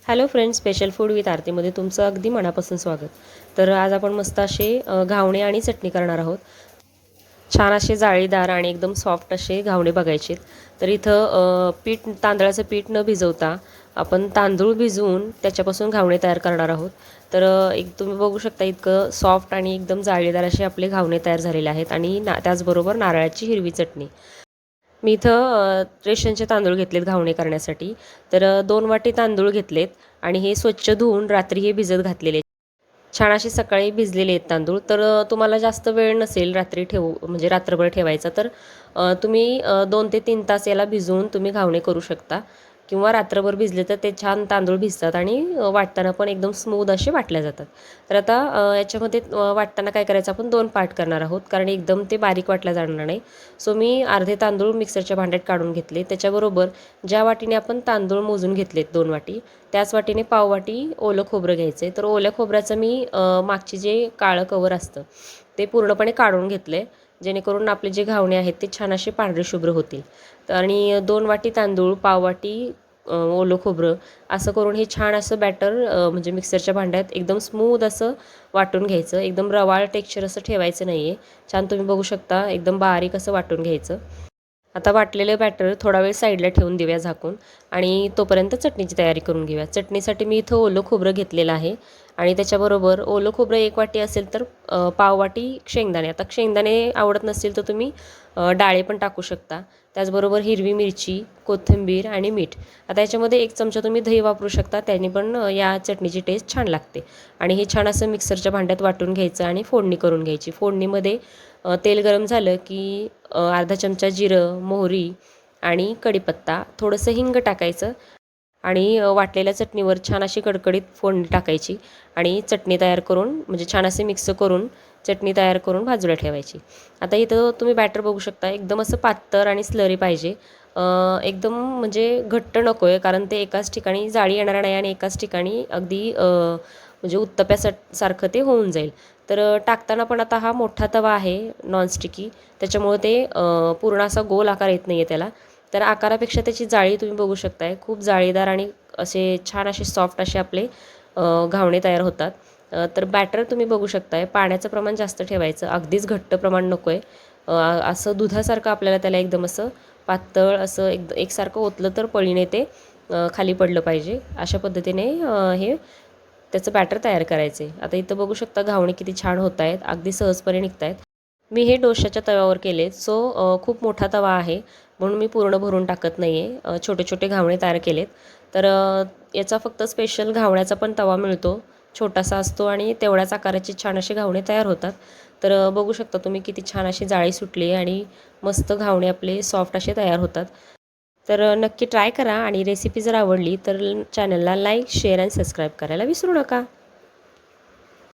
Hello friends, special food with आरतीमध्ये तुमचं अगदी मनापासून स्वागत. तर आज आपण मस्त असे घावणे आणि चटणी करणार आहोत. छान असे जाळीदार आणि एकदम सॉफ्ट असे घावणे बघायचे. तर इथं तांदळाचं पीठ न भिजवता आपण तांदूळ भिजवून त्याच्यापासून घावणे तयार करणार आहोत. तर तुम्ही बघू शकता इतकं सॉफ्ट आणि एकदम जाळीदार असे आपले घावणे तयार झालेले आहेत आणि त्याचबरोबर नारळाची हिरवी चटणी. मी इथं रेशनचे तांदूळ घेतलेत घावणे करण्यासाठी. तर 2 वाटी तांदूळ घेतलेत आणि हे स्वच्छ धुवून रात्री हे भिजत घातलेले. छान असे सकाळी भिजलेले आहेत तांदूळ. तर तुम्हाला जास्त वेळ नसेल रात्री म्हणजे रात्रभर ठेवायचा तर तुम्ही 2 ते 3 तास याला भिजवून तुम्ही घावणे करू शकता किंवा रात्रभर भिजले तर ते छान तांदूळ भिजतात आणि वाटताना पण एकदम स्मूथ असे वाटल्या जातात. तर आता याच्यामध्ये वाटताना काय करायचं, आपण 2 पार्ट करणार आहोत कारण एकदम ते बारीक वाटल्या जाणार नाही. सो मी अर्धे तांदूळ मिक्सरच्या भांड्यात काढून घेतले. त्याच्याबरोबर ज्या वाटीने आपण तांदूळ मोजून घेतलेत 2 वाटी, त्याच वाटीने पाव वाटी ओलं खोबरं घ्यायचं आहे. तर ओल्या खोबऱ्याचं मी मागचे जे काळं कवर असतं ते पूर्णपणे काढून घेतलं आहे, जेणेकरून आपले जे घावणे आहेत ते छान असे पांढरे शुभ्र होतील. आणि 2 वाटी तांदूळ, पाव वाटी ओलं खोबरं असं करून हे छान असं बॅटर म्हणजे मिक्सरच्या भांड्यात एकदम स्मूथ असं वाटून घ्यायचं. एकदम रवाळ टेक्स्चर असं ठेवायचं नाही आहे. छान तुम्ही बघू शकता एकदम बारीक असं वाटून घ्यायचं. आता वाटलेलं बॅटर थोडा वेळ साईडला ठेवून देऊया झाकून आणि तोपर्यंत चटणीची तयारी करून घेऊया. चटणीसाठी मी इथं ओलं खोबरं घेतलेलं आहे आणि त्याच्याबरोबर ओलं खोबरं 1 वाटी असेल तर पाव वाटी शेंगदाणे. आता शेंगदाणे आवडत नसतील तर तुम्ही डाळे पण टाकू शकता. त्याचबरोबर हिरवी मिरची, कोथिंबीर आणि मीठ. आता याच्यामध्ये 1 चमचा तुम्ही दही वापरू शकता, त्याने पण या चटणीची टेस्ट छान लागते. आणि हे छान असं मिक्सरच्या भांड्यात वाटून घ्यायचं आणि फोडणी करून घ्यायची. फोडणीमध्ये तेल गरम झालं की अर्धा चमचा जिरं, मोहरी आणि कढीपत्ता, थोडंसं हिंग टाकायचं आणि वाटलेल्या चटणीवर छान अशी कडकडीत फोडणी टाकायची आणि चटणी तयार करून म्हणजे छान असे मिक्स करून चटणी तयार करून बाजूला ठेवायची. आता इथं तुम्ही बॅटर बघू शकता एकदम असं पातळ आणि स्लरी पाहिजे. एकदम म्हणजे घट्ट नको आहे कारण ते एकाच ठिकाणी जाळी येणार नाही आणि एकाच ठिकाणी अगदी म्हणजे सारखं ते होऊन जाईल. तर टाकताना पण आता हा मोठा तवा आहे नॉनस्टिकी, त्याच्यामुळे ते पूर्ण असा गोल आकार येत नाही आहे त्याला. तर आकारापेक्षा त्याची जाळी तुम्ही बघू शकताय, खूप जाळीदार आणि असे छान असे सॉफ्ट असे आपले घावणे तयार होतात. तर बॅटर तुम्ही बघू शकताय, पाण्याचं प्रमाण जास्त ठेवायचं, अगदीच घट्ट प्रमाण नको आहे. असं दुधासारखं आपल्याला त्याला एकदम असं पातळ असं एकसारखं ओतलं तर पळीने ते खाली पडलं पाहिजे. अशा पद्धतीने हे त्याचं बॅटर तयार करायचं आहे. आता इथं बघू शकता घावणे किती छान होत आहेत, अगदी सहजपणे निघत आहेत. मी हे डोश्याच्या तव्यावर केले. सो खूप मोठा तवा आहे म्हणून मी पूर्ण भरून टाकत नाही आहे. छोटे छोटे घावणे तयार केलेत. तर याचा फक्त स्पेशल घावण्याचा पण तवा मिळतो, छोटासा असतो आणि तेवढ्याच आकाराचे छान असे घावणे तयार होतात. तर बघू शकता तुम्ही किती छान अशी जाळी सुटली आणि मस्त घावणे आपले सॉफ्ट असे तयार होतात. तर नक्की ट्राय करा आणि रेसिपी जर आवडली तर चॅनलला लाईक, शेअर आणि सबस्क्राईब करायला विसरू नका.